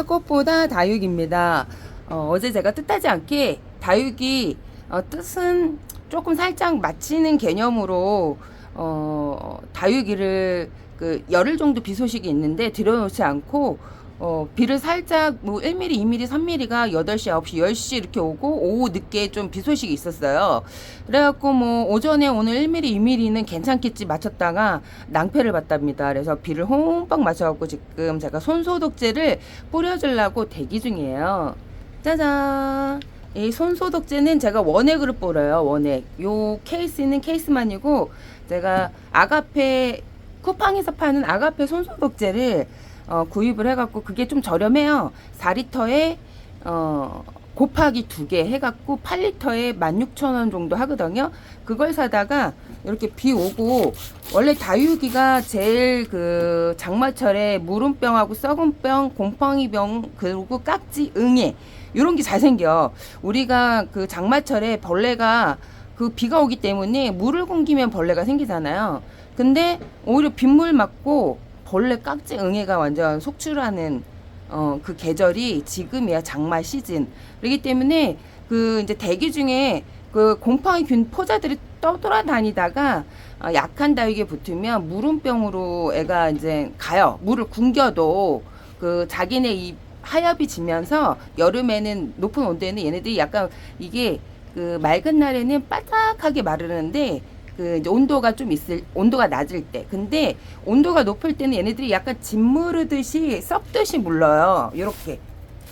꽃보다 다육입니다. 어제 제가 뜻하지 않게 다육이 뜻은 조금 살짝 맞히는 개념으로 다육이를 그 열흘 정도 비 소식이 있는데 들여놓지 않고 비를 살짝 뭐 1mm, 2mm, 3mm가 8시, 9시, 10시 이렇게 오고 오후 늦게 좀 비 소식이 있었어요. 그래갖고 뭐 오전에 오늘 1mm, 2mm는 괜찮겠지 맞췄다가 낭패를 봤답니다. 그래서 비를 홈빡 맞춰갖고 지금 제가 손소독제를 뿌려주려고 대기 중이에요. 짜잔! 이 손소독제는 제가 원액으로 뿌려요. 원액. 요 케이스는 케이스만이고 제가 아가페 쿠팡에서 파는 아가페 손소독제를 구입을 해갖고 그게 좀 저렴해요. 4리터에 곱하기 2개 해갖고 8리터에 16,000원 정도 하거든요. 그걸 사다가 이렇게 비 오고 원래 다육이가 제일 그 장마철에 무름병하고 썩은병, 곰팡이병 그리고 깍지, 응애 요런 게 잘 생겨. 우리가 그 장마철에 벌레가 그 비가 오기 때문에 물을 굶기면 벌레가 생기잖아요. 근데 오히려 빗물 맞고 벌레 깍지 응애가 완전 속출하는 그 계절이 지금이야. 장마 시즌. 그렇기 때문에 그 이제 대기 중에 그 곰팡이균 포자들이 떠돌아다니다가 약한 다육에 붙으면 무름병으로 애가 이제 가요. 물을 굶겨도 그 자기네 이 하엽이 지면서 여름에는 높은 온도에는 얘네들이 약간 이게 그 맑은 날에는 바삭하게 마르는데 그 이제 온도가 낮을 때. 근데 온도가 높을 때는 얘네들이 약간 짓무르듯이 썩듯이 물러요. 요렇게.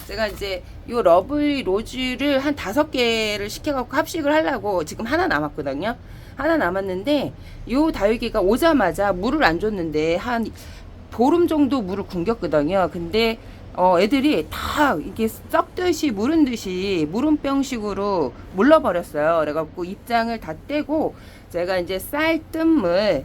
제가 이제 요 러블리 로즈를 한 5개를 시켜갖고 합식을 하려고 지금 하나 남았거든요. 하나 남았는데 요 다육이가 오자마자 물을 안 줬는데 한 보름 정도 물을 굶겼거든요. 근데 애들이 다 이게 썩듯이 무른 듯이 무름병식으로 물러버렸어요. 그래갖고 입장을 다 떼고 제가 이제 쌀뜨물에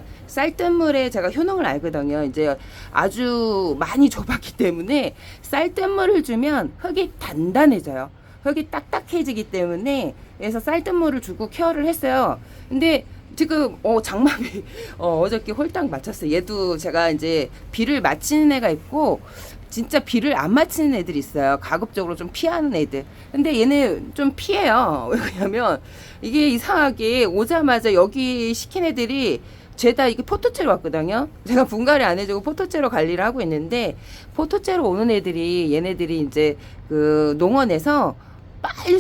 제가 효능을 알거든요. 이제 아주 많이 줘봤기 때문에 쌀뜨물을 주면 흙이 단단해져요. 흙이 딱딱해지기 때문에 그래서 쌀뜨물을 주고 케어를 했어요. 근데 지금 장마비 어저께 홀딱 맞췄어요. 얘도 제가 이제 비를 맞히는 애가 있고 진짜 비를 안 맞히는 애들이 있어요. 가급적으로 좀 피하는 애들. 근데 얘는 좀 피해요. 왜냐면 이게 이상하게 오자마자 여기 시킨 애들이 죄다 이게 포토째로 왔거든요. 제가 분갈이 안 해주고 포토째로 관리를 하고 있는데 포토째로 오는 애들이 얘네들이 이제 그 농원에서 빨리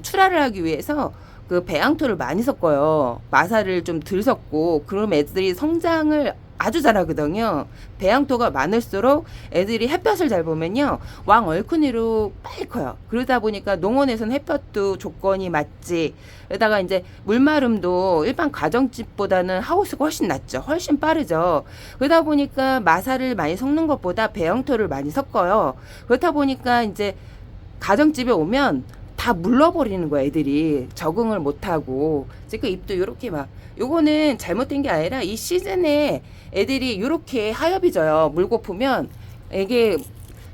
출하를 하기 위해서 그 배양토를 많이 섞어요. 마사를 좀 덜 섞고 그럼 애들이 성장을 아주 잘하거든요. 배양토가 많을수록 애들이 햇볕을 잘 보면요 왕 얼큰이로 빨리 커요. 그러다 보니까 농원에서는 햇볕도 조건이 맞지. 그러다가 이제 물마름도 일반 가정집보다는 하우스가 훨씬 낫죠. 훨씬 빠르죠. 그러다 보니까 마사를 많이 섞는 것보다 배양토를 많이 섞어요. 그렇다 보니까 이제 가정집에 오면 다 물러버리는 거야. 애들이 적응을 못하고 지금 잎도 이렇게 막 요거는 잘못된 게 아니라 이 시즌에 애들이 이렇게 하엽이 져요. 물 고프면 이게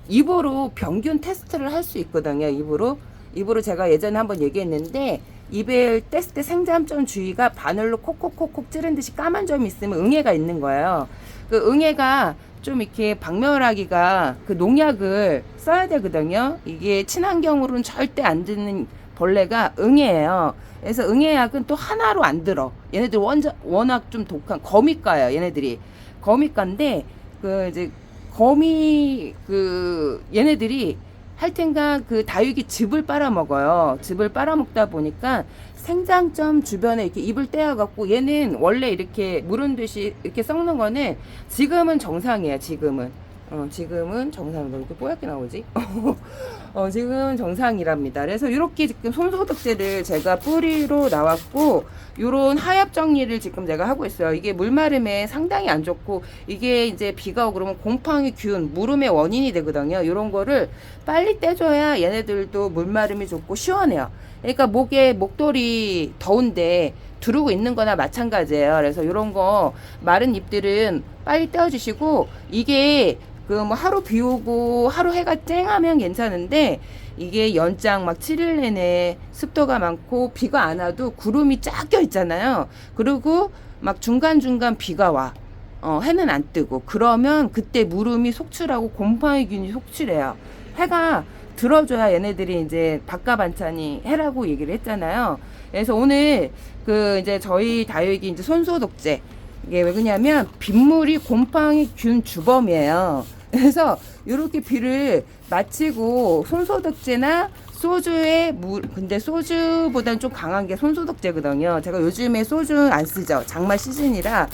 입으로 병균 테스트를 할 수 있거든요. 입으로 제가 예전에 한번 얘기했는데 입을 뗐을 때 생잠점 주위가 바늘로 콕콕콕콕 찌른 듯이 까만 점이 있으면 응애가 있는 거예요. 그 응애가 좀 이렇게 박멸하기가 그 농약을 써야 되거든요. 이게 친환경으로는 절대 안 드는 벌레가 응애예요. 그래서 응애약은 또 하나로 안 들어. 얘네들 워낙 좀 독한 거미과예요. 얘네들이 거미과인데 그 이제 얘네들이 하여튼간 그 다육이 즙을 빨아먹어요. 즙을 빨아먹다 보니까 생장점 주변에 이렇게 잎을 떼어갖고 얘는 원래 이렇게 무른 듯이 이렇게 썩는 거는 지금은 정상이에요. 지금은 정상이다. 이렇게 뽀얗게 나오지? 지금 정상이랍니다. 그래서 이렇게 지금 손소독제를 제가 뿌리로 나왔고, 요런 하엽 정리를 지금 제가 하고 있어요. 이게 물마름에 상당히 안 좋고, 이게 이제 비가 오고 그러면 곰팡이균, 무름의 원인이 되거든요. 요런 거를 빨리 떼줘야 얘네들도 물마름이 좋고 시원해요. 그러니까 목돌이 더운데 두르고 있는 거나 마찬가지예요. 그래서 이런 거 마른 잎들은 빨리 떼어주시고, 이게 그 뭐 하루 비 오고 하루 해가 쨍하면 괜찮은데 이게 연장 막 7일 내내 습도가 많고 비가 안 와도 구름이 쫙 껴 있잖아요. 그리고 막 중간중간 비가 와. 해는 안 뜨고 그러면 그때 무름이 속출하고 곰팡이균이 속출해요. 해가 들어줘야 얘네들이 이제 밥과 반찬이 해라고 얘기를 했잖아요. 그래서 오늘 그 이제 저희 다육이 이제 손소독제, 이게 왜 그러냐면 빗물이 곰팡이균 주범이에요. 그래서 이렇게 비를 마치고 손소독제나 소주에 물, 근데 소주보다는 좀 강한 게 손소독제거든요. 제가 요즘에 소주 안 쓰죠. 장마 시즌이라.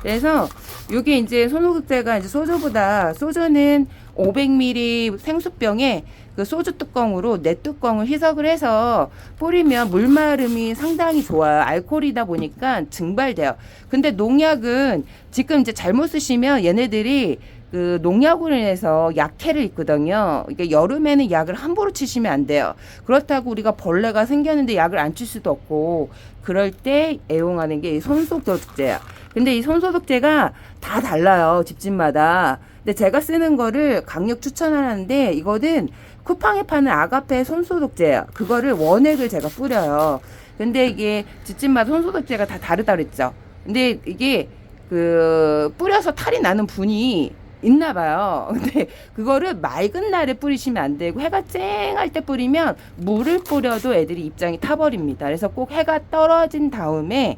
그래서 요게 이제 손소독제가 이제 소주보다, 소주는 500ml 생수병에 그 소주 뚜껑으로 네 뚜껑을 희석을 해서 뿌리면 물마름이 상당히 좋아요. 알코올이다 보니까 증발돼요. 근데 농약은 지금 이제 잘못 쓰시면 얘네들이 그 농약으로 인해서 약해를 입거든요. 이게 여름에는 약을 함부로 치시면 안 돼요. 그렇다고 우리가 벌레가 생겼는데 약을 안 칠 수도 없고, 그럴 때 애용하는 게 이 손소독제야. 근데 이 손소독제가 다 달라요, 집집마다. 근데 제가 쓰는 거를 강력 추천하는데, 이거는 쿠팡에 파는 아가페 손소독제예요. 그거를 원액을 제가 뿌려요. 근데 이게 집집마다 손소독제가 다 다르다 그랬죠. 근데 이게 그 뿌려서 탈이 나는 분이 있나 봐요. 근데 그거를 맑은 날에 뿌리시면 안 되고, 해가 쨍할 때 뿌리면 물을 뿌려도 애들이 입장이 타버립니다. 그래서 꼭 해가 떨어진 다음에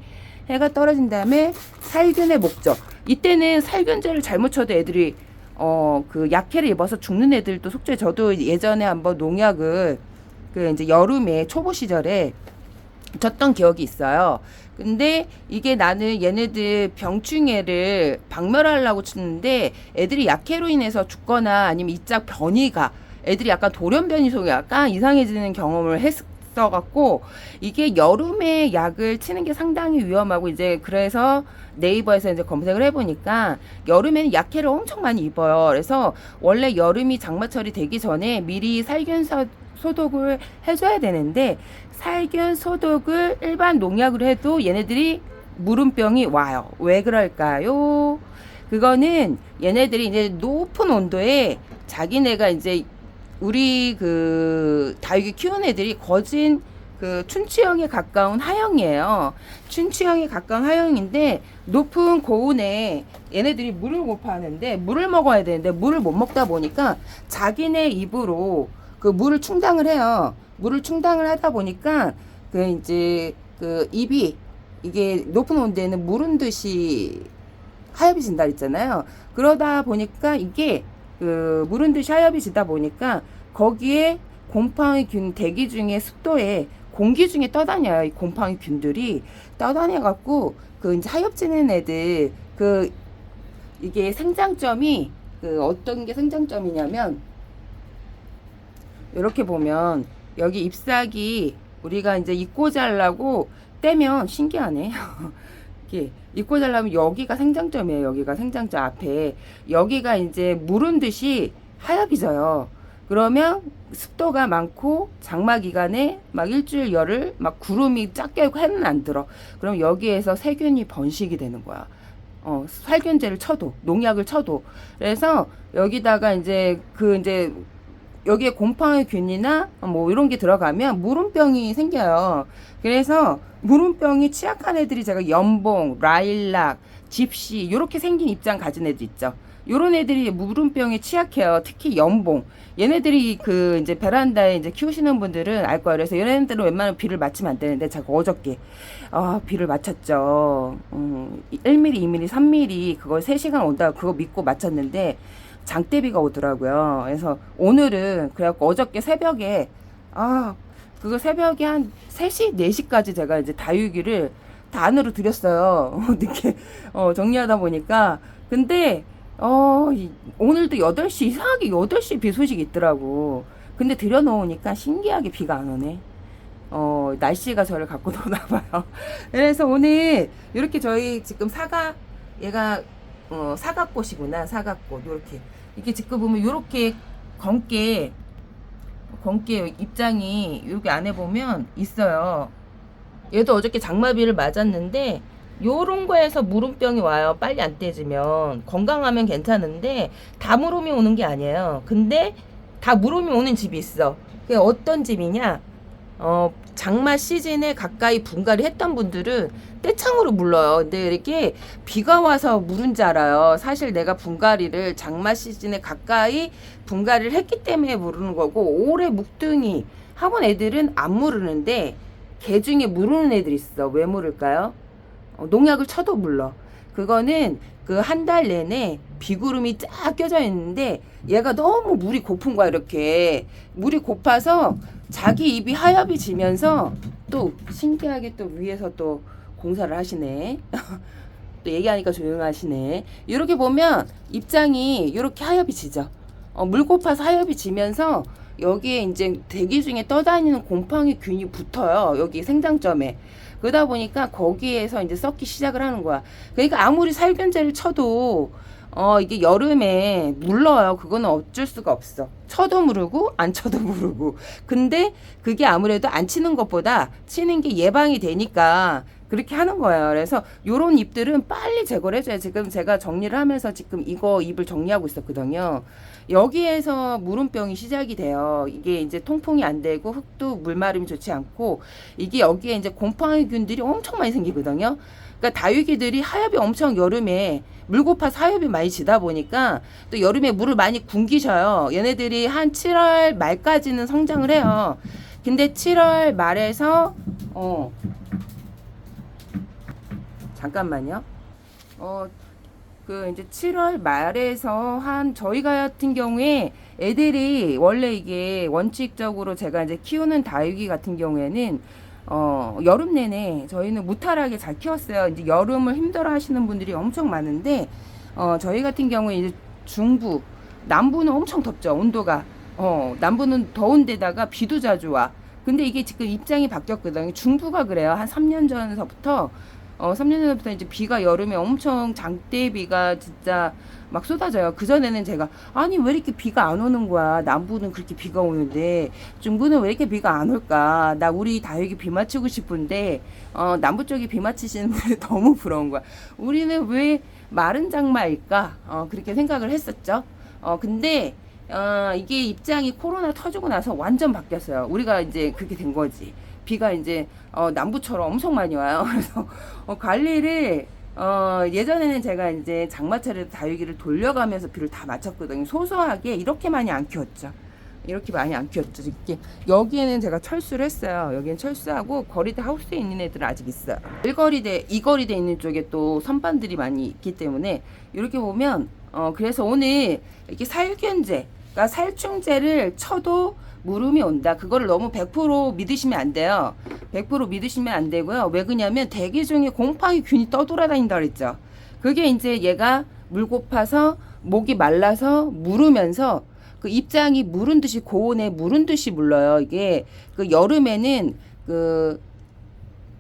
살균의 목적. 이때는 살균제를 잘못 쳐도 애들이 그 약해를 입어서 죽는 애들도 속초에, 저도 예전에 한번 농약을 그 이제 여름에 초보 시절에 쳤던 기억이 있어요. 근데 이게 나는 얘네들 병충해를 박멸하려고 치는데 애들이 약해로 인해서 죽거나 아니면 이짝 변이가, 애들이 약간 돌연변이 속에 약간 이상해지는 경험을 했어갖고, 이게 여름에 약을 치는 게 상당히 위험하고, 이제 그래서 네이버에서 이제 검색을 해보니까 여름에는 약해를 엄청 많이 입어요. 그래서 원래 여름이 장마철이 되기 전에 미리 살균 소독을 해줘야 되는데, 살균 소독을 일반 농약으로 해도 얘네들이 무름병이 와요. 왜 그럴까요? 그거는 얘네들이 이제 높은 온도에 자기네가 이제, 우리 그 다육이 키우는 애들이 거진 그 춘추형에 가까운 하형이에요. 춘추형에 가까운 하형인데, 높은 고온에 얘네들이 물을 고파하는데, 물을 먹어야 되는데 물을 못 먹다 보니까 자기네 입으로 그 물을 충당을 해요. 물을 충당을 하다 보니까 그 이제 그 입이, 이게 높은 온도에는 무른 듯이 하엽이 진다 했잖아요. 그러다 보니까 이게 그 무른 듯이 하엽이 지다 보니까 거기에 곰팡이균, 대기 중에 습도에 공기 중에 떠다녀요. 이 곰팡이균들이 떠다녀갖고 그 이제 하엽지는 애들, 그 이게 생장점이, 그 어떤 게 생장점이냐면, 이렇게 보면 여기 잎사귀 우리가 이제 입고 자르려고 떼면 신기하네. 이렇게 입고 자르면 여기가 생장점이에요. 여기가 생장점 앞에, 여기가 이제 무른 듯이 하얗아져요. 그러면 습도가 많고 장마 기간에 막 일주일 열흘 막 구름이 쫙 껴있고 해는 안 들어. 그럼 여기에서 세균이 번식이 되는 거야. 살균제를 쳐도, 농약을 쳐도. 그래서 여기다가 이제 그 이제 여기에 곰팡이균이나 뭐 이런 게 들어가면 무름병이 생겨요. 그래서 무름병이 취약한 애들이, 제가 연봉, 라일락, 집시 이렇게 생긴 입장 가진 애들 있죠. 요런 애들이 무름병에 취약해요. 특히 연봉. 얘네들이 그 이제 베란다에 이제 키우시는 분들은 알 거예요. 그래서 얘네들은 웬만하면 비를 맞추면 안 되는데, 제가 어저께 비를 맞췄죠. 1mm, 2mm, 3mm 그걸 3시간 온다고 그거 믿고 맞췄는데 장대비가 오더라고요. 그래서 오늘은, 그래갖고 어저께 새벽에 그거 새벽에 한 3시, 4시까지 제가 이제 다육이를 다 안으로 들였어요. 늦게 정리하다 보니까. 근데 오늘도 8시, 이상하게 8시 비 소식이 있더라고. 근데 들여놓으니까 신기하게 비가 안 오네. 날씨가 저를 갖고 노나 봐요. 그래서 오늘 이렇게 저희 지금 얘가 사과꽃이구나. 사과꽃. 요렇게 이게 지금 보면 요렇게 검게 입장이 여기 안에 보면 있어요. 얘도 어저께 장마비를 맞았는데 요런 거에서 무름병이 와요. 빨리 안 떼지면. 건강하면 괜찮은데 다 무름이 오는 게 아니에요. 근데 다 무름이 오는 집이 있어. 그게 어떤 집이냐? 장마 시즌에 가까이 분갈이 했던 분들은 떼창으로 물러요. 근데 이렇게 비가 와서 물은 줄 알아요. 사실 내가 분갈이를 장마 시즌에 가까이 분갈이를 했기 때문에 물는 거고, 올해 묵둥이 학원 애들은 안 물르는데 개 중에 물르는 애들 있어. 왜 물을까요? 농약을 쳐도 물러. 그거는 그 한 달 내내 비구름이 쫙 껴져 있는데 얘가 너무 물이 고픈 거야. 이렇게 물이 고파서 자기 입이 하엽이 지면서, 또 신기하게 또 위에서 또 공사를 하시네. 또 얘기하니까 조용하시네. 이렇게 보면 입장이 이렇게 하엽이 지죠. 물 고파서 하엽이 지면서 여기에 이제 대기 중에 떠다니는 곰팡이 균이 붙어요. 여기 생장점에. 그러다 보니까 거기에서 이제 썩기 시작을 하는 거야. 그러니까 아무리 살균제를 쳐도 이게 여름에 물러요. 그거는 어쩔 수가 없어. 쳐도 무르고 안 쳐도 무르고. 근데 그게 아무래도 안 치는 것보다 치는 게 예방이 되니까 그렇게 하는 거예요. 그래서 요런 잎들은 빨리 제거를 해줘요. 지금 제가 정리를 하면서 지금 이거 잎을 정리하고 있었거든요. 여기에서 물음병이 시작이 돼요. 이게 이제 통풍이 안 되고 흙도 물마름이 좋지 않고, 이게 여기에 이제 곰팡이균들이 엄청 많이 생기거든요. 그러니까 다육이들이 하엽이 엄청 여름에 물 고파서 하엽이 많이 지다 보니까 또 여름에 물을 많이 굶기셔요. 얘네들이 한 7월 말까지는 성장을 해요. 근데 7월 말에서 잠깐만요. 그 이제 7월 말에서 한 저희 같은 경우에 애들이 원래 이게 원칙적으로 제가 이제 키우는 다육이 같은 경우에는 여름 내내 저희는 무탈하게 잘 키웠어요. 이제 여름을 힘들어 하시는 분들이 엄청 많은데, 저희 같은 경우에 이제 중부, 남부는 엄청 덥죠. 온도가. 남부는 더운 데다가 비도 자주 와. 근데 이게 지금 입장이 바뀌었거든요. 중부가 그래요. 한 3년 전서부터 3년 전부터 이제 비가 여름에 엄청 장대비가 진짜 막 쏟아져요. 그전에는 제가, 아니, 왜 이렇게 비가 안 오는 거야? 남부는 그렇게 비가 오는데, 중부는 왜 이렇게 비가 안 올까? 나 우리 다육이 비 맞추고 싶은데, 남부 쪽에 비 맞히시는 분이 너무 부러운 거야. 우리는 왜 마른 장마일까? 그렇게 생각을 했었죠. 근데, 이게 입장이 코로나 터지고 나서 완전 바뀌었어요. 우리가 이제 그렇게 된 거지. 비가 이제 남부처럼 엄청 많이 와요. 그래서 관리를 예전에는 제가 이제 장마철에 다육이를 돌려가면서 비를 다 맞췄거든요. 소소하게 이렇게 많이 안 키웠죠. 이렇게 많이 안 키웠죠. 이렇게 여기에는 제가 철수를 했어요. 여기는 철수하고 거리대 하우스에 있는 애들은 아직 있어요. 이거리대 있는 쪽에 또 선반들이 많이 있기 때문에 이렇게 보면 그래서 오늘 이렇게 살균제, 그러니까 살충제를 쳐도 물음이 온다. 그거를 너무 100% 믿으시면 안 돼요. 100% 믿으시면 안 되고요. 왜 그러냐면 대기 중에 곰팡이 균이 떠돌아다닌다 그랬죠. 그게 이제 얘가 물 고파서 목이 말라서 물으면서 그 입장이 무른 듯이 고온에 무른 듯이 물러요. 이게 그 여름에는 그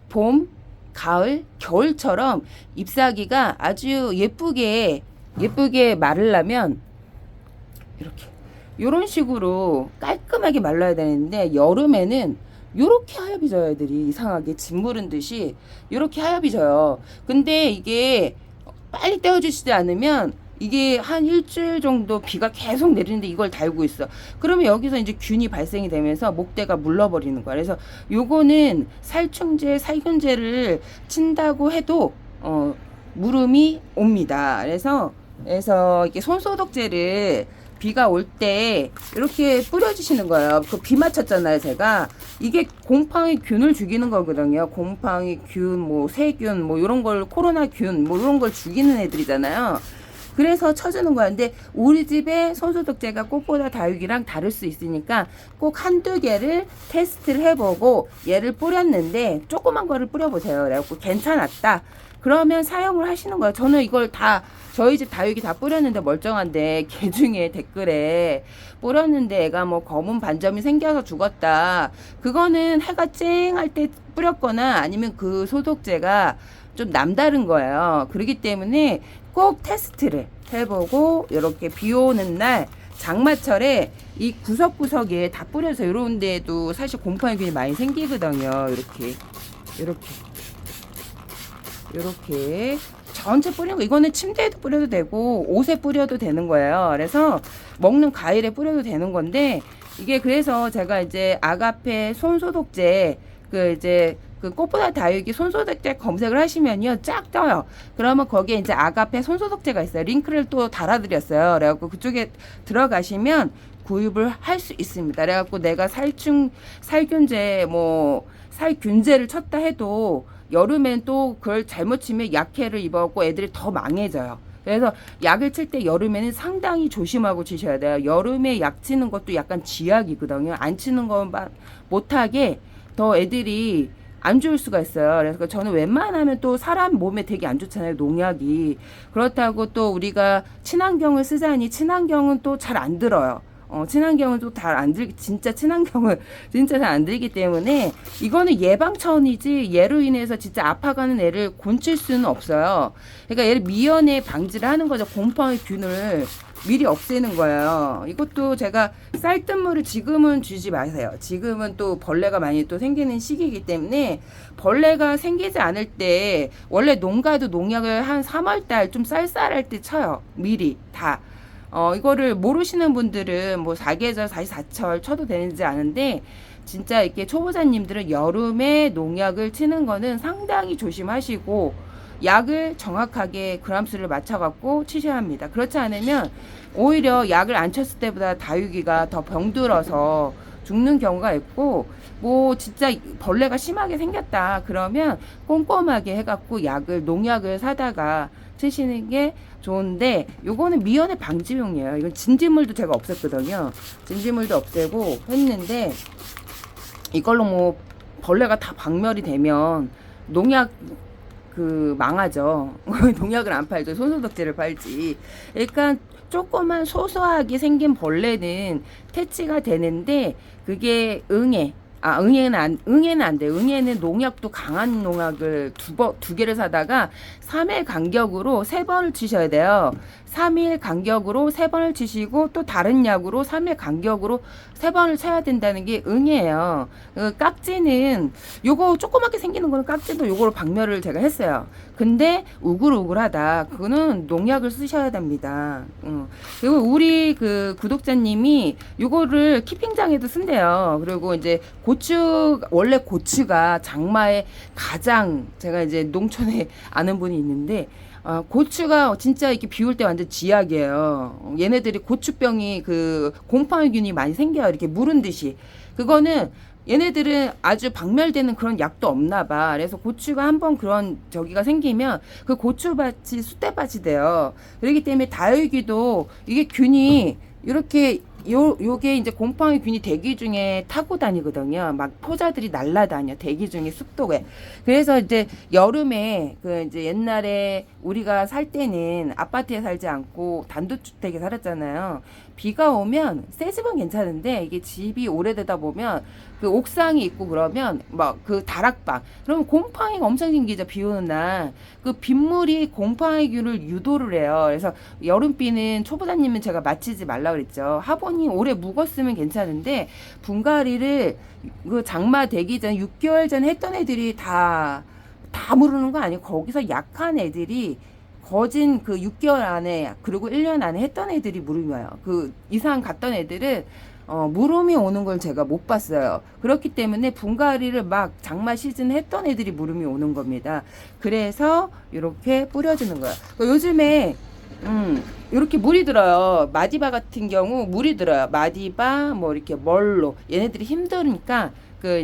봄, 가을, 겨울처럼 잎사귀가 아주 예쁘게 마르려면 이렇게 요런 식으로 깔끔하게 말라야 되는데, 여름에는 요렇게 하얗게 져요. 애들이 이상하게 짓무른 듯이 요렇게 하얗게 져요. 근데 이게 빨리 떼어주시지 않으면 이게 한 일주일 정도 비가 계속 내리는데 이걸 달고 있어. 그러면 여기서 이제 균이 발생이 되면서 목대가 물러버리는 거야. 그래서 요거는 살충제, 살균제를 친다고 해도 물음이 옵니다. 그래서 이렇게 손소독제를 비가 올 때 이렇게 뿌려주시는 거예요. 그 비 맞췄잖아요, 제가. 이게 곰팡이 균을 죽이는 거거든요. 곰팡이 균, 뭐 세균, 뭐 이런 걸, 코로나 균, 뭐 이런 걸 죽이는 애들이잖아요. 그래서 쳐주는 거야. 근데 우리 집에 손소독제가 꽃보다 다육이랑 다를 수 있으니까 꼭 한두 개를 테스트를 해보고 얘를 뿌렸는데 조그만 거를 뿌려보세요. 그래갖고 괜찮았다. 그러면 사용을 하시는 거예요. 저는 이걸 다 저희 집 다육이 다 뿌렸는데 멀쩡한데, 개 중에 댓글에 뿌렸는데 애가 뭐 검은 반점이 생겨서 죽었다. 그거는 해가 쨍할 때 뿌렸거나 아니면 그 소독제가 좀 남다른 거예요. 그렇기 때문에 꼭 테스트를 해보고, 이렇게 비 오는 날 장마철에 이 구석구석에 다 뿌려서 이런 데도 사실 곰팡이균이 많이 생기거든요. 이렇게 전체 뿌리는 거, 이거는 침대에도 뿌려도 되고 옷에 뿌려도 되는 거예요. 그래서 먹는 과일에 뿌려도 되는 건데, 이게 그래서 제가 이제 아가페 손소독제, 그 이제 그 꽃보다 다육이 손소독제 검색을 하시면요 쫙 떠요. 그러면 거기에 이제 아가페 손소독제가 있어요. 링크를 또 달아드렸어요. 그래갖고 그쪽에 들어가시면 구입을 할 수 있습니다. 그래갖고 내가 살균제 뭐 살균제를 쳤다 해도 여름엔 또 그걸 잘못 치면 약해를 입어갖고 애들이 더 망해져요. 그래서 약을 칠 때 여름에는 상당히 조심하고 치셔야 돼요. 여름에 약 치는 것도 약간 지약이거든요. 안 치는 것만 못하게 더 애들이 안 좋을 수가 있어요. 그래서 저는 웬만하면 또 사람 몸에 되게 안 좋잖아요, 농약이. 그렇다고 또 우리가 친환경을 쓰자니 친환경은 또 잘 안 들어요. 친환경은 또 잘 안 들기, 진짜 친환경은 진짜 잘 안 들기 때문에 이거는 예방 차원이지 얘로 인해서 진짜 아파가는 애를 곤칠 수는 없어요. 그러니까 얘를 미연에 방지를 하는 거죠. 곰팡이 균을 미리 없애는 거예요. 이것도 제가 쌀뜨물을 지금은 주지 마세요. 지금은 또 벌레가 많이 또 생기는 시기이기 때문에 벌레가 생기지 않을 때 원래 농가도 농약을 한 3월달 좀 쌀쌀할 때 쳐요. 미리 다. 이거를 모르시는 분들은 뭐 사계절, 사시사철 쳐도 되는지 아는데 진짜 이렇게 초보자님들은 여름에 농약을 치는 거는 상당히 조심하시고 약을 정확하게 그람수를 맞춰갖고 치셔야 합니다. 그렇지 않으면 오히려 약을 안 쳤을 때보다 다육이가 더 병들어서 죽는 경우가 있고, 뭐 진짜 벌레가 심하게 생겼다 그러면 꼼꼼하게 해갖고 농약을 사다가 치시는 게 좋은데, 요거는 미연의 방지용이에요. 이건 진딧물도 제가 없앴거든요. 진딧물도 없애고 했는데 이걸로 뭐 벌레가 다 박멸이 되면 농약 망하죠. 농약을 안 팔죠. 손소독제를 팔지. 그러니까 조그만 소소하게 생긴 벌레는 퇴치가 되는데 그게 응애는 안 돼. 응애는 농약도 강한 농약을 두 개를 사다가 3일 간격으로 3번을 치셔야 돼요. 3일 간격으로 3번을 치시고 또 다른 약으로 3일 간격으로 3번을 쳐야 된다는 게 응애예요. 깍지는 요거 조그맣게 생기는 거는 깍지도 요거로 박멸을 제가 했어요. 근데 우글우글하다. 그거는 농약을 쓰셔야 됩니다. 그리고 우리 그 구독자님이 요거를 키핑장에도 쓴대요. 그리고 이제 원래 고추가 장마에 가장, 제가 이제 농촌에 아는 분이 있는데 고추가 진짜 이렇게 비 올 때 완전 지약이에요. 얘네들이 고추병이 곰팡이균이 많이 생겨요. 이렇게 무른 듯이. 그거는 얘네들은 아주 박멸되는 그런 약도 없나 봐. 그래서 고추가 한번 그런 저기가 생기면 그 고추밭이 쑥대밭이 돼요. 그렇기 때문에 다육이도 이게 균이 이렇게 요게 이제 곰팡이 균이 대기 중에 타고 다니거든요. 막 포자들이 날라다녀. 대기 중에 습도에. 그래서 이제 여름에 이제 옛날에 우리가 살 때는 아파트에 살지 않고 단독주택에 살았잖아요. 비가 오면 새 집은 괜찮은데 이게 집이 오래되다 보면 옥상이 있고 그러면 막 다락방, 그러면 곰팡이가 엄청 생기죠. 비 오는 날 빗물이 곰팡이균을 유도를 해요. 그래서 여름비는 초보자님은 제가 맞히지 말라 그랬죠. 화분이 오래 묵었으면 괜찮은데 분갈이를 장마 되기 전 6개월 전에 했던 애들이 다 무르는 거 아니고 거기서 약한 애들이 거진 6개월 안에 그리고 1년 안에 했던 애들이 무름이에요. 이상 갔던 애들은 무름이 오는 걸 제가 못 봤어요. 그렇기 때문에 분갈이를 막 장마 시즌 했던 애들이 무름이 오는 겁니다. 그래서 이렇게 뿌려주는 거예요. 요즘에 이렇게 물이 들어요. 마디바 같은 경우 물이 들어요. 마디바 뭐 이렇게 멀로 얘네들이 힘드니까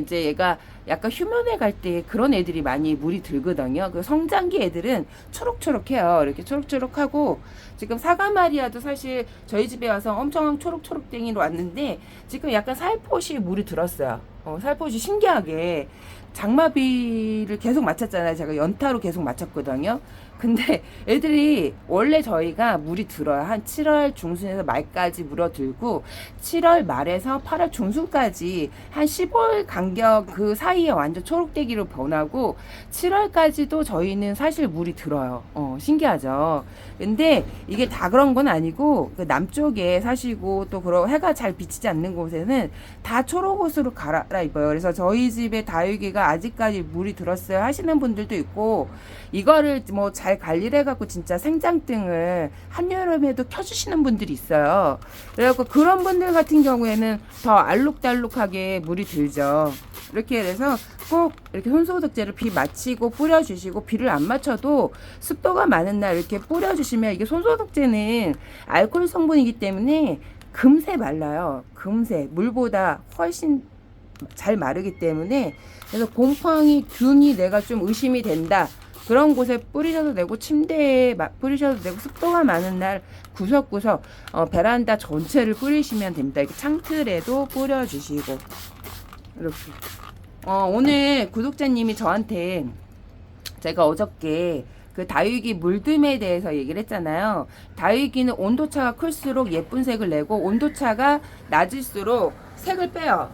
이제 얘가 약간 휴면에 갈 때 그런 애들이 많이 물이 들거든요. 성장기 애들은 초록초록해요. 이렇게 초록초록하고, 지금 사과마리아도 사실 저희 집에 와서 엄청 초록초록땡이로 왔는데 지금 약간 살포시 물이 들었어요. 살포시 신기하게 장마비를 계속 맞췄잖아요. 제가 연타로 계속 맞췄거든요. 근데 애들이 원래 저희가 물이 들어요. 한 7월 중순에서 말까지 물어들고 7월 말에서 8월 중순까지 한 15일 간격 그 사이에 완전 초록대기로 변하고 7월까지도 저희는 사실 물이 들어요. 신기하죠. 근데 이게 다 그런 건 아니고 그 남쪽에 사시고 또 그런 해가 잘 비치지 않는 곳에는 다 초록옷으로 갈아입어요. 그래서 저희 집에 다육이가 아직까지 물이 들었어요 하시는 분들도 있고, 이거를 뭐 잘 관리를 해갖고 진짜 생장등을 한여름에도 켜주시는 분들이 있어요. 그래갖고 그런 분들 같은 경우에는 더 알록달록하게 물이 들죠. 이렇게 해서 꼭 이렇게 손소독제를 비 맞히고 뿌려주시고, 비를 안 맞춰도 습도가 많은 날 이렇게 뿌려주시면, 이게 손소독제는 알코올 성분이기 때문에 금세 말라요. 금세 물보다 훨씬 잘 마르기 때문에. 그래서 곰팡이 균이 내가 좀 의심이 된다, 그런 곳에 뿌리셔도 되고, 침대에 뿌리셔도 되고, 습도가 많은 날 구석구석 베란다 전체를 뿌리시면 됩니다. 이렇게 창틀에도 뿌려주시고. 이렇게 오늘 구독자님이 저한테, 제가 어저께 그 다육이 물듬에 대해서 얘기를 했잖아요. 다육이는 온도차가 클수록 예쁜 색을 내고, 온도차가 낮을수록 색을 빼요.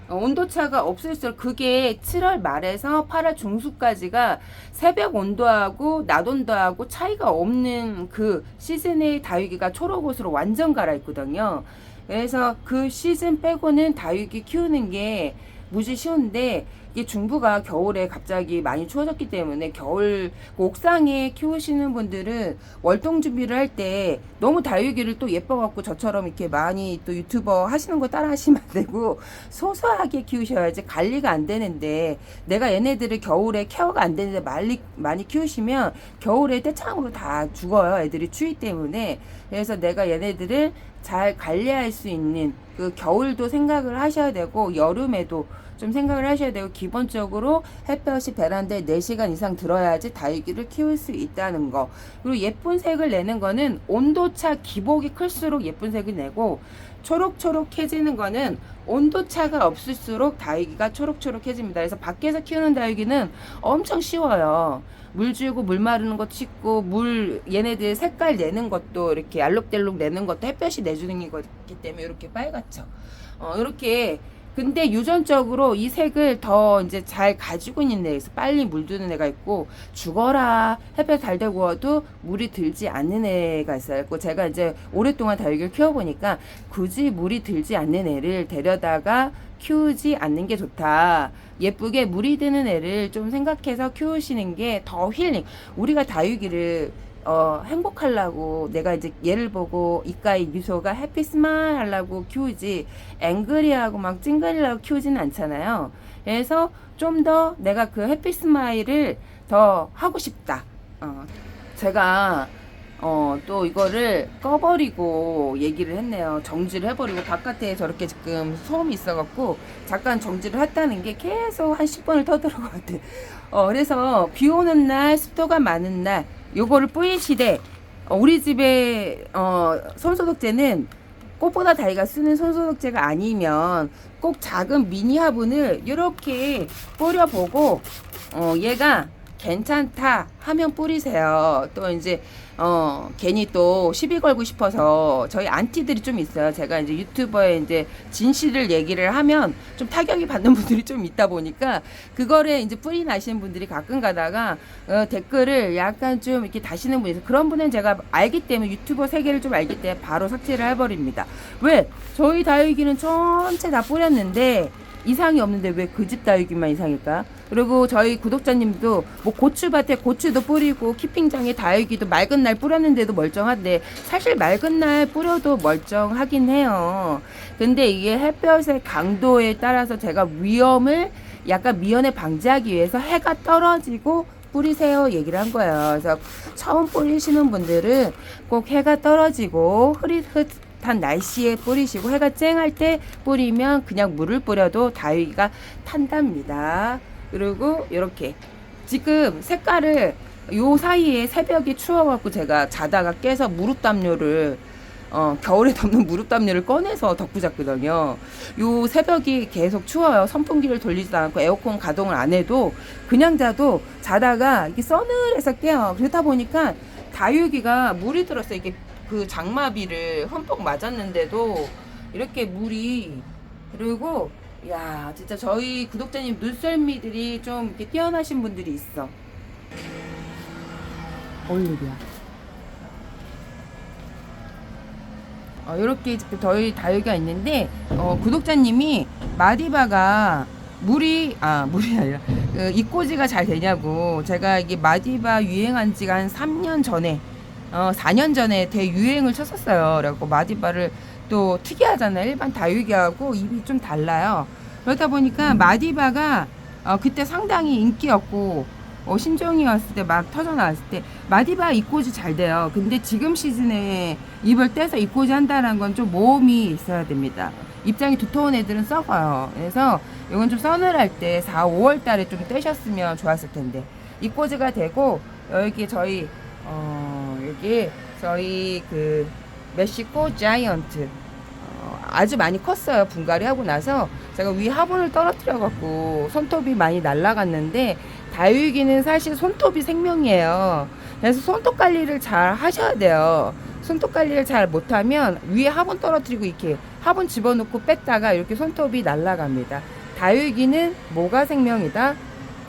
온도차가 없을수록, 그게 7월 말에서 8월 중순까지가 새벽 온도하고 낮 온도하고 차이가 없는 그 시즌의 다육이가 초록옷으로 완전 갈아입거든요. 그래서 그 시즌 빼고는 다육이 키우는 게 무지 쉬운데, 이게 중부가 겨울에 갑자기 많이 추워졌기 때문에 겨울 옥상에 키우시는 분들은 월동 준비를 할 때 너무 다육이를 또 예뻐갖고 저처럼 이렇게 많이 또 유튜버 하시는 거 따라 하시면 안 되고, 소소하게 키우셔야지 관리가 안 되는데, 내가 얘네들을 겨울에 케어가 안 되는데 많이 키우시면 겨울에 떼창으로 다 죽어요. 애들이 추위 때문에. 그래서 내가 얘네들을 잘 관리할 수 있는 그 겨울도 생각을 하셔야 되고, 여름에도 좀 생각을 하셔야 되고, 기본적으로 햇볕이 베란다에 4시간 이상 들어야지 다육이를 키울 수 있다는 거. 그리고 예쁜 색을 내는 거는 온도차 기복이 클수록 예쁜 색을 내고, 초록초록해지는 거는 온도차가 없을수록 다육이가 초록초록해집니다. 그래서 밖에서 키우는 다육이는 엄청 쉬워요. 물 주고 물 마르는 것도 쉽고, 얘네들 색깔 내는 것도 이렇게 알록달록 내는 것도 햇볕이 내주는 거기 때문에 이렇게 빨갛죠. 이렇게. 근데 유전적으로 이 색을 더 이제 잘 가지고 있는 애에서 빨리 물드는 애가 있고, 죽어라 햇볕 달달 구워도 물이 들지 않는 애가 있어요. 제가 이제 오랫동안 다육이를 키워보니까 굳이 물이 들지 않는 애를 데려다가 키우지 않는 게 좋다. 예쁘게 물이 드는 애를 좀 생각해서 키우시는 게 더 힐링. 우리가 다육이를 행복하려고, 내가 이제 얘를 보고 이가에 미소가 해피 스마일 하려고 키우지, 앵그리하고 막 찡그리려고 키우지는 않잖아요. 그래서 좀 더 내가 그 해피 스마일을 더 하고 싶다. 제가 또 이거를 꺼버리고 얘기를 했네요. 정지를 해버리고, 바깥에 저렇게 지금 소음이 있어갖고 잠깐 정지를 했다는 게 계속 한 10번을 터뜨린 것 같아. 그래서 비 오는 날, 습도가 많은 날 요거를 뿌리시되, 우리 집에 손소독제는 꽃보다 다이가 쓰는 손소독제가 아니면 꼭 작은 미니 화분을 이렇게 뿌려보고, 얘가 괜찮다 하면 뿌리세요. 또 이제 괜히 또 시비 걸고 싶어서, 저희 안티들이 좀 있어요. 제가 이제 유튜버에 이제 진실을 얘기를 하면 좀 타격이 받는 분들이 좀 있다 보니까, 그거를 이제 뿌리 나시는 분들이 가끔 가다가 댓글을 약간 좀 이렇게 다시는 분이 있어요. 그런 분은 제가 알기 때문에, 유튜버 세계를 좀 알기 때문에 바로 삭제를 해버립니다. 왜? 저희 다육이는 전체 다 뿌렸는데 이상이 없는데 왜 그 집 다육이만 이상일까? 그리고 저희 구독자님도 뭐 고추밭에 고추도 뿌리고, 키핑장에 다육이도 맑은 날 뿌렸는데도 멀쩡한데, 사실 맑은 날 뿌려도 멀쩡하긴 해요. 근데 이게 햇볕의 강도에 따라서 제가 위험을 약간 미연에 방지하기 위해서 해가 떨어지고 뿌리세요 얘기를 한 거예요. 그래서 처음 뿌리시는 분들은 꼭 해가 떨어지고 흐릿한 날씨에 뿌리시고, 해가 쨍할 때 뿌리면 그냥 물을 뿌려도 다육이가 탄답니다. 그리고 이렇게 지금 색깔을, 요 사이에 새벽이 추워갖고 제가 자다가 깨서 무릎 담요를 겨울에 덮는 무릎 담요를 꺼내서 덮고 잤거든요. 요 새벽이 계속 추워요. 선풍기를 돌리지도 않고 에어컨 가동을 안 해도 그냥 자도, 자다가 이게 서늘해서 깨요. 그러다 보니까 다육이가 물이 들었어요. 이게 그 장마비를 흠뻑 맞았는데도 이렇게 물이, 그리고 야 진짜 저희 구독자님 눈썰미들이 좀 이렇게 뛰어나신 분들이 있어. 올리비아. 이렇게 저희 다육이가 있는데 구독자님이 마디바가 물이 아니라 이꼬지가 잘 되냐고, 제가 이게 마디바 유행한 지가 한 3년 전에 4년 전에 대유행을 쳤었어요. 그래갖고 마디바를 또 특이하잖아요. 일반 다육이하고 입이 좀 달라요. 그러다 보니까 마디바가 그때 상당히 인기였고, 신종이 왔을 때 막 터져 나왔을 때 마디바 입고지 잘 돼요. 근데 지금 시즌에 잎을 떼서 입고지 한다는 건 좀 모험이 있어야 됩니다. 입장이 두터운 애들은 썩어요. 그래서 이건 좀 서늘할 때 4, 5월 달에 좀 떼셨으면 좋았을 텐데 입고지가 되고, 여기 저희 여기 저희 그 멕시코 자이언트 아주 많이 컸어요. 분갈이 하고 나서 제가 위 화분을 떨어뜨려 갖고 손톱이 많이 날라갔는데, 다육이는 사실 손톱이 생명이에요. 그래서 손톱 관리를 잘 하셔야 돼요. 손톱 관리를 잘 못하면 위에 화분 떨어뜨리고 이렇게 화분 집어넣고 뺐다가 이렇게 손톱이 날라갑니다. 다육이는 뭐가 생명이다?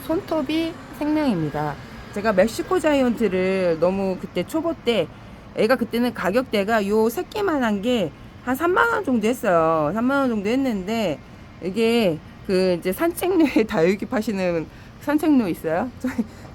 손톱이 생명입니다. 제가 멕시코 자이언트를 너무 그때 초보 때, 애가 그때는 가격대가 요 새끼만한 게 한 3만원 정도 했어요. 3만원 정도 했는데, 이게 그 이제 산책로에 다육이 파시는 산책로 있어요?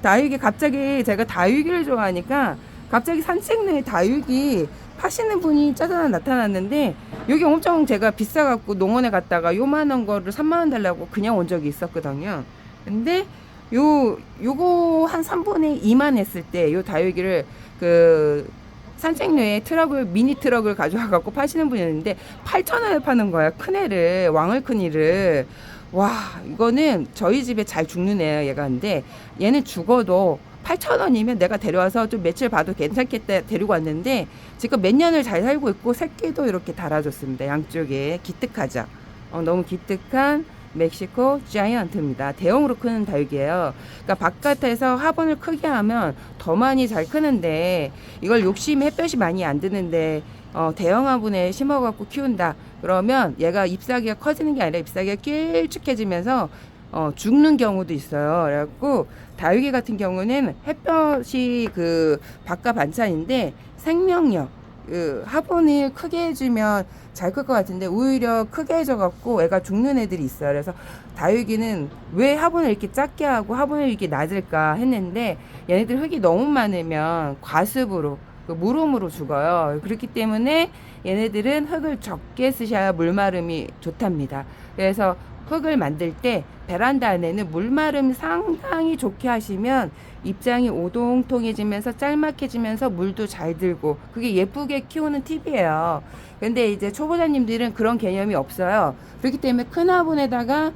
다육이 갑자기 제가 다육이를 좋아하니까 갑자기 산책로에 다육이 파시는 분이 짜자잔 나타났는데, 여기 엄청 제가 비싸갖고 농원에 갔다가 요만한 거를 3만원 달라고 그냥 온 적이 있었거든요. 근데 요거 한 3분의 2만 했을 때 요 다육이를 그 산책로에 미니 트럭을 가져와갖고 파시는 분이었는데 8,000원에 파는 거야. 큰 애를, 왕을큰이를. 와, 이거는 저희 집에 잘 죽는 애야, 얘가. 근데 얘는 죽어도 8,000원이면 내가 데려와서 좀 며칠 봐도 괜찮겠다 데리고 왔는데, 지금 몇 년을 잘 살고 있고 새끼도 이렇게 달아줬습니다. 양쪽에. 기특하죠. 너무 기특한 멕시코 자이언트입니다. 대형으로 크는 다육이에요. 그러니까 바깥에서 화분을 크게 하면 더 많이 잘 크는데, 이걸 욕심이 햇볕이 많이 안 드는데 대형 화분에 심어갖고 키운다 그러면 얘가 잎사귀가 커지는 게 아니라 잎사귀가 길쭉해지면서 죽는 경우도 있어요. 그래갖고 다육이 같은 경우는 햇볕이 그 바깥 반찬인데 생명력, 그 화분을 크게 해주면 잘 클 것 같은데 오히려 크게 해줘갖고 애가 죽는 애들이 있어요. 그래서 다육이는 왜 화분을 이렇게 작게 하고 화분을 이렇게 낮을까 했는데, 얘네들 흙이 너무 많으면 과습으로, 물음으로 죽어요. 그렇기 때문에 얘네들은 흙을 적게 쓰셔야 물마름이 좋답니다. 그래서 흙을 만들 때 베란다 안에는 물마름 상당히 좋게 하시면 입장이 오동통해지면서 짤막해지면서 물도 잘 들고, 그게 예쁘게 키우는 팁이에요. 근데 이제 초보자님들은 그런 개념이 없어요. 그렇기 때문에 큰 화분에다가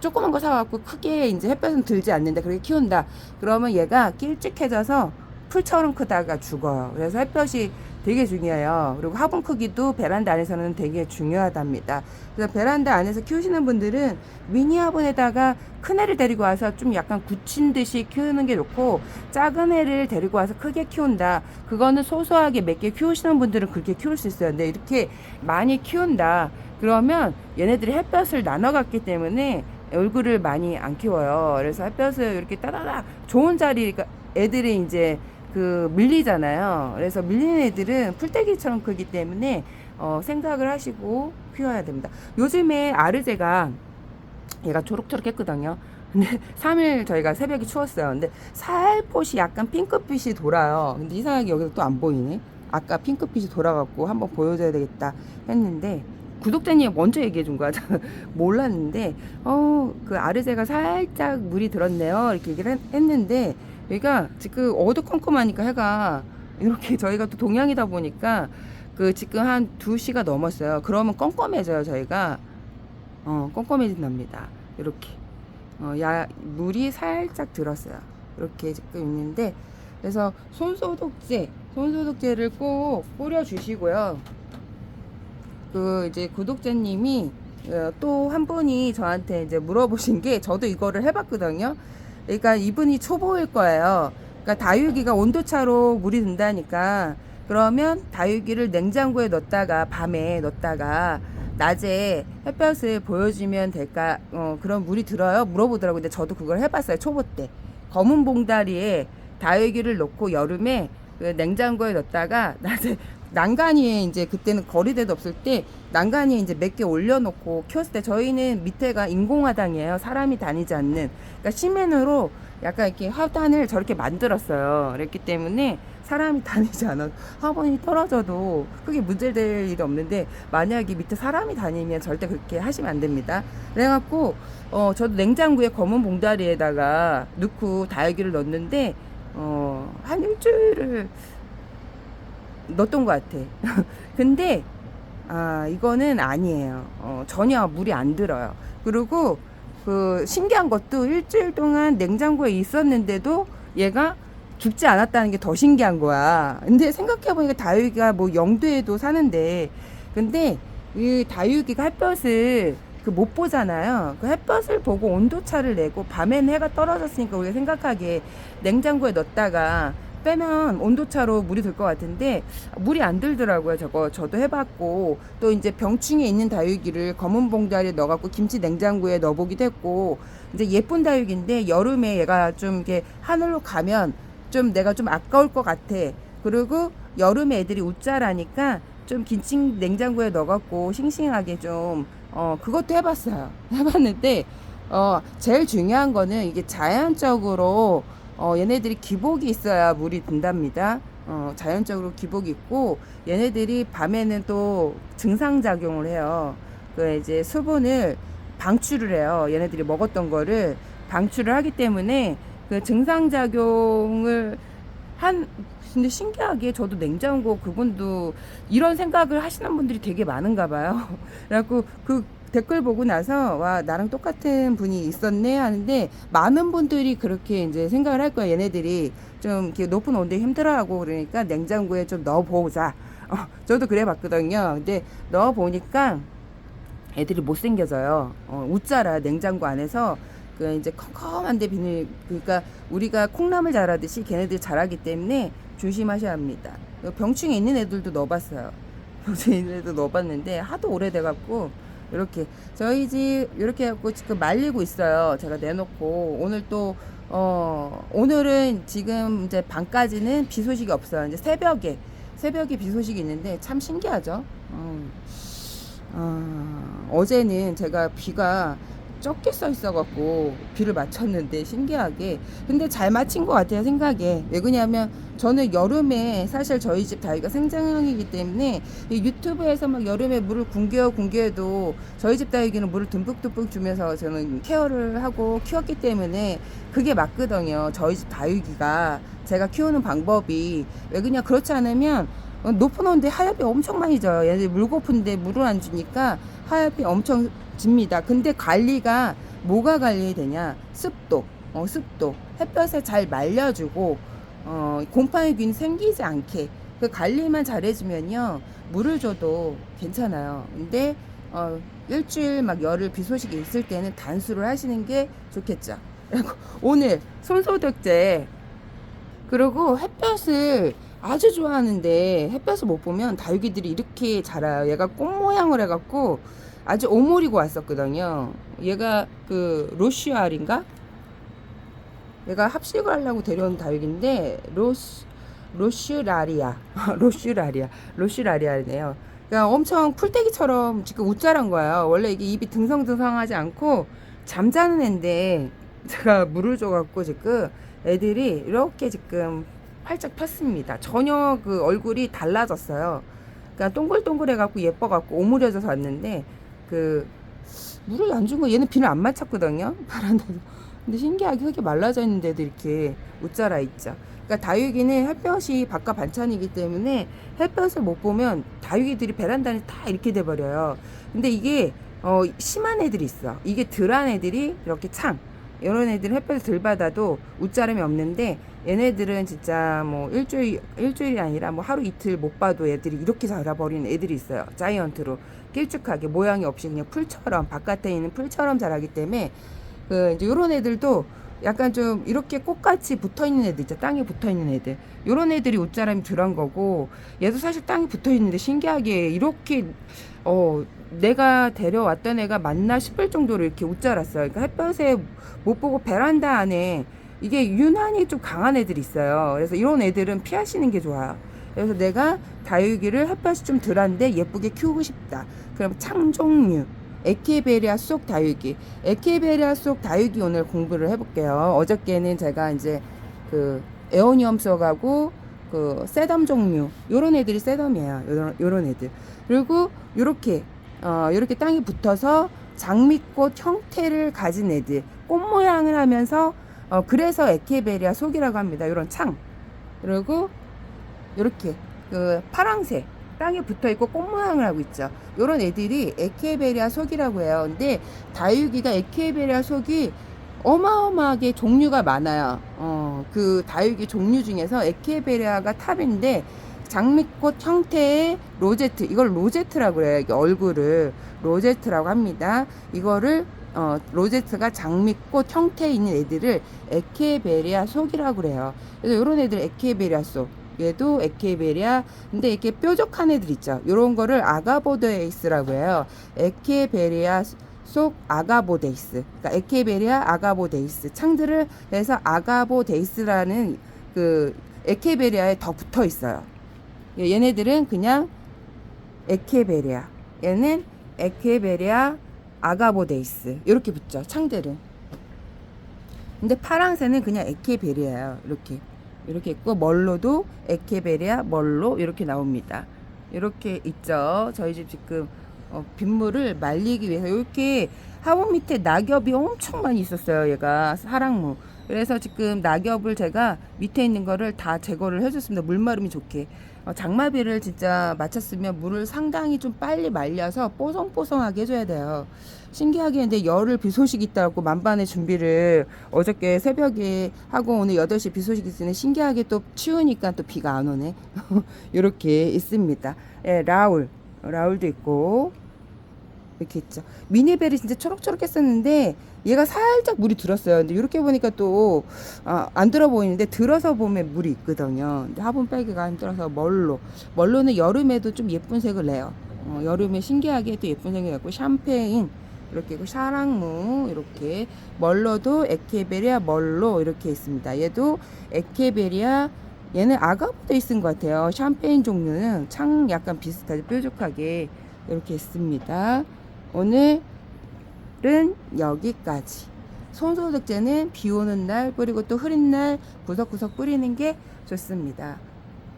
조그만 거 사갖고 크게 이제 햇볕은 들지 않는데 그렇게 키운다 그러면 얘가 길쭉해져서 풀처럼 크다가 죽어요. 그래서 햇볕이 되게 중요해요. 그리고 화분 크기도 베란다 안에서는 되게 중요하답니다. 그래서 베란다 안에서 키우시는 분들은 미니 화분에다가 큰 애를 데리고 와서 좀 약간 굳힌 듯이 키우는 게 좋고, 작은 애를 데리고 와서 크게 키운다, 그거는 소소하게 몇 개 키우시는 분들은 그렇게 키울 수 있어요. 근데 이렇게 많이 키운다 그러면 얘네들이 햇볕을 나눠 갖기 때문에 얼굴을 많이 안 키워요. 그래서 햇볕을 이렇게 따다닥 좋은 자리, 애들이 이제 그 밀리잖아요. 그래서 밀리는 애들은 풀떼기처럼 크기 때문에 생각을 하시고 키워야 됩니다. 요즘에 아르제가 얘가 초록초록 했거든요. 근데 3일 저희가 새벽에 추웠어요. 근데 살포시 약간 핑크빛이 돌아요. 근데 이상하게 여기서 또 안 보이네. 아까 핑크빛이 돌아갖고 한번 보여줘야 되겠다 했는데, 구독자님이 먼저 얘기해 준 거야. 몰랐는데 그 아르제가 살짝 물이 들었네요 이렇게 얘기를 했는데, 얘가 지금 어두컴컴하니까 해가 이렇게, 저희가 또 동양이다 보니까 그 지금 한 2시가 넘었어요. 그러면 껌껌해져요. 저희가 껌껌해진답니다. 이렇게 물이 살짝 들었어요. 이렇게 지금 있는데, 그래서 손소독제를 꼭 뿌려 주시고요. 그 이제 구독자님이 또 한 분이 저한테 이제 물어보신 게, 저도 이거를 해봤거든요. 그러니까 이분이 초보일 거예요. 그러니까 다육이가 온도차로 물이 든다니까 그러면 다육이를 냉장고에 넣었다가 밤에 넣었다가 낮에 햇볕을 보여주면 될까? 그런 물이 들어요? 물어보더라고요. 근데 저도 그걸 해봤어요. 초보 때. 검은 봉다리에 다육이를 넣고 여름에 그 냉장고에 넣었다가 낮에 난간위에 이제 그때는 거리대도 없을 때 난간위에 이제 몇 개 올려놓고 키웠을 때 저희는 밑에가 인공화단이에요. 사람이 다니지 않는. 그러니까 시멘으로 약간 이렇게 화단을 저렇게 만들었어요. 그랬기 때문에 사람이 다니지 않아 화분이 떨어져도 크게 문제될 일이 없는데 만약에 밑에 사람이 다니면 절대 그렇게 하시면 안 됩니다. 그래갖고 저도 냉장고에 검은 봉다리에다가 넣고 다육이를 넣었는데 한 일주일을 넣었던 것 같아. 근데 이거는 아니에요. 전혀 물이 안 들어요. 그리고 그 신기한 것도 일주일 동안 냉장고에 있었는데도 얘가 죽지 않았다는 게 더 신기한 거야. 근데 생각해보니까 다육이가 뭐 영도에도 사는데, 근데 이 다육이가 햇볕을 못 보잖아요. 그 햇볕을 보고 온도차를 내고 밤에는 해가 떨어졌으니까 우리가 생각하기에 냉장고에 넣었다가 빼면 온도차로 물이 들 것 같은데 물이 안 들더라고요. 저도 해봤고 또 이제 병충해 있는 다육이를 검은 봉다리에 넣어갖고 김치 냉장고에 넣어보기도 했고 이제 예쁜 다육인데 여름에 얘가 좀 이렇게 하늘로 가면 좀 내가 좀 아까울 것 같아. 그리고 여름에 애들이 웃자라니까 좀 김치 냉장고에 넣어갖고 싱싱하게 좀 그것도 해봤어요. 해봤는데 제일 중요한 거는 이게 자연적으로 얘네들이 기복이 있어야 물이 든답니다. 자연적으로 기복이 있고 얘네들이 밤에는 또 증상작용을 해요. 그 이제 수분을 방출을 해요. 얘네들이 먹었던 거를 방출을 하기 때문에 그 증상작용을 근데 신기하게 저도 냉장고 그분도 이런 생각을 하시는 분들이 되게 많은가 봐요. 그래갖고 그 댓글 보고 나서 와 나랑 똑같은 분이 있었네 하는데 많은 분들이 그렇게 이제 생각을 할 거야. 얘네들이 좀 이렇게 높은 온도에 힘들어하고 그러니까 냉장고에 좀 넣어보자. 저도 그래 봤거든요. 근데 넣어보니까 애들이 못생겨져요. 웃자라 냉장고 안에서 그 이제 컴컴한데 비닐 그러니까 우리가 콩나물 자라듯이 걔네들이 자라기 때문에 조심하셔야 합니다. 병충해 있는 애들도 넣어봤어요. 병충해 있는 애도 넣어봤는데 하도 오래돼갖고 이렇게 저희 집 이렇게 해갖고 지금 말리고 있어요. 제가 내놓고 오늘 또 오늘은 지금 이제 밤까지는 비 소식이 없어요. 이제 새벽에 비 소식이 있는데 참 신기하죠. 어제는 제가 비가 적게 써 있어갖고 비를 맞췄는데 신기하게 근데 잘 맞힌 것 같아요 생각에. 왜 그러냐면 저는 여름에 사실 저희 집 다육이가 생장형이기 때문에 유튜브에서 막 여름에 물을 궁겨도 저희 집 다육이는 물을 듬뿍듬뿍 주면서 저는 케어를 하고 키웠기 때문에 그게 맞거든요. 저희 집 다육이가 제가 키우는 방법이 왜 그냥 그렇지 않으면 높은 온도에 하엽이 엄청 많이 져요. 얘들 물 고픈데 물을 안 주니까 하엽이 엄청 집니다. 근데 관리가 뭐가 관리되냐? 습도, 습도. 햇볕에 잘 말려주고 곰팡이균이 생기지 않게 그 관리만 잘해주면요 물을 줘도 괜찮아요. 근데 일주일 막 열흘 비 소식이 있을 때는 단수를 하시는 게 좋겠죠. 오늘 손소독제 그리고 햇볕을 아주 좋아하는데 햇볕을 못 보면 다육이들이 이렇게 자라요. 얘가 꽃 모양을 해갖고 아주 오므리고 왔었거든요. 얘가 그 로슈알인가? 얘가 합식을 하려고 데려온 다육인데 로슈라리아 로슈라리아네요. 그러니까 엄청 풀떼기처럼 지금 웃자란 거예요. 원래 이게 입이 등성등성하지 않고 잠자는 애인데 제가 물을 줘갖고 지금 애들이 이렇게 지금 활짝 폈습니다. 전혀 그 얼굴이 달라졌어요. 그러니까 동글동글해갖고 예뻐갖고 오므려져서 왔는데 그 물을 안 준 거 얘는 비를 안 맞췄거든요. 바란다서. 근데 신기하게 흙이 말라져 있는데도 이렇게 웃자라 있죠. 그러니까 다육이는 햇볕이 바깥 반찬이기 때문에 햇볕을 못 보면 다육이들이 베란다에 다 이렇게 돼버려요. 근데 이게 심한 애들이 있어. 이게 덜한 애들이 이렇게 이런 애들은 햇볕을 덜 받아도 웃자름이 없는데 얘네들은 진짜 뭐 일주일이 아니라 뭐 하루 이틀 못 봐도 애들이 이렇게 자라버리는 애들이 있어요. 자이언트로 길쭉하게 모양이 없이 그냥 풀처럼 바깥에 있는 풀처럼 자라기 때문에 그 이제 요런 애들도 약간 좀 이렇게 꽃같이 붙어있는 애들 있죠. 땅에 붙어있는 애들. 요런 애들이 옷자람이 덜한 거고, 얘도 사실 땅에 붙어있는데 신기하게 이렇게 내가 데려왔던 애가 맞나 싶을 정도로 이렇게 옷자랐어요. 그러니까 햇볕에 못 보고 베란다 안에 이게 유난히 좀 강한 애들이 있어요. 그래서 이런 애들은 피하시는 게 좋아요. 그래서 내가 다육이를 햇볕이 좀 덜한데 예쁘게 키우고 싶다. 그럼 창종류 에케베리아 속 다육이, 에케베리아 속 다육이 오늘 공부를 해볼게요. 어저께는 제가 이제 그 에오니엄 속하고 그 세덤 종류, 요런 애들이 세덤이에요. 요런 애들. 그리고 요렇게 땅에 붙어서 장미꽃 형태를 가진 애들, 꽃 모양을 하면서 그래서 에케베리아 속이라고 합니다. 요런 창. 그리고 요렇게 그 파랑색 땅에 붙어 있고 꽃 모양을 하고 있죠. 요런 애들이 에케베리아 속이라고 해요. 근데 다육이가 에케베리아 속이 어마어마하게 종류가 많아요. 그 다육이 종류 중에서 에케베리아가 탑인데, 장미꽃 형태의 로제트, 이걸 로제트라고 해요. 이게 얼굴을 로제트라고 합니다. 이거를 로제트가 장미꽃 형태에 있는 애들을 에케베리아 속이라고 그래요. 그래서 요런 애들 에케베리아 속, 얘도 에케베리아. 근데 이렇게 뾰족한 애들 있죠. 요런 거를 아가보데이스라고 해요. 에케베리아 속 아가보데이스. 그러니까 에케베리아 아가보데이스. 창들을 해서 아가보데이스라는 그 에케베리아에 더 붙어 있어요. 얘네들은 그냥 에케베리아. 얘는 에케베리아 아가보데이스. 이렇게 붙죠. 창들은. 근데 파랑새는 그냥 에케베리아예요. 이렇게 있고, 멀로도 에케베리아 멀로 이렇게 나옵니다. 이렇게 있죠. 저희 집 지금 빗물을 말리기 위해서 이렇게 화분 밑에 낙엽이 엄청 많이 있었어요. 얘가 사랑무. 그래서 지금 낙엽을 제가 밑에 있는 거를 다 제거를 해줬습니다. 물마름이 좋게. 장마비를 진짜 마쳤으면 물을 상당히 좀 빨리 말려서 뽀송뽀송하게 해줘야 돼요. 신기하게 근데 열흘 비 소식 있다고 만반의 준비를 어저께 새벽에 하고 오늘 8시 비 소식 있으니 신기하게 또 추우니까 또 비가 안 오네. 이렇게 있습니다. 예, 라울도 있고 이렇게 있죠. 미니벨이 진짜 초록초록했었는데 얘가 살짝 물이 들었어요. 근데 이렇게 보니까 또 안 들어 보이는데 들어서 보면 물이 있거든요. 근데 화분 빼기가 안 들어서 멀로는 여름에도 좀 예쁜 색을 내요. 여름에 신기하게 또 예쁜 색이 갖고 샴페인 이렇게 있고 사랑무 이렇게, 멀로도 에케베리아 멀로 이렇게 있습니다. 얘도 에케베리아, 얘는 아가보데이스인 것 같아요. 샴페인 종류는 창 약간 비슷하게 뾰족하게 이렇게 있습니다. 오늘은 여기까지. 손소독제는 비 오는 날 뿌리고 또 흐린 날 구석구석 뿌리는 게 좋습니다.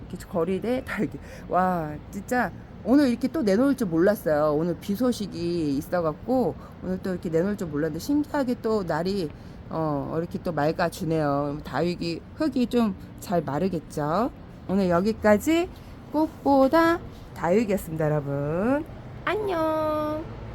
이렇게 거리대 달기. 와, 진짜 오늘 이렇게 또 내놓을 줄 몰랐어요. 오늘 비 소식이 있어갖고 오늘 또 이렇게 내놓을 줄 몰랐는데 신기하게 또 날이 이렇게 또 맑아주네요. 다육이 흙이 좀 잘 마르겠죠. 오늘 여기까지 꽃보다 다육이었습니다, 여러분. 안녕.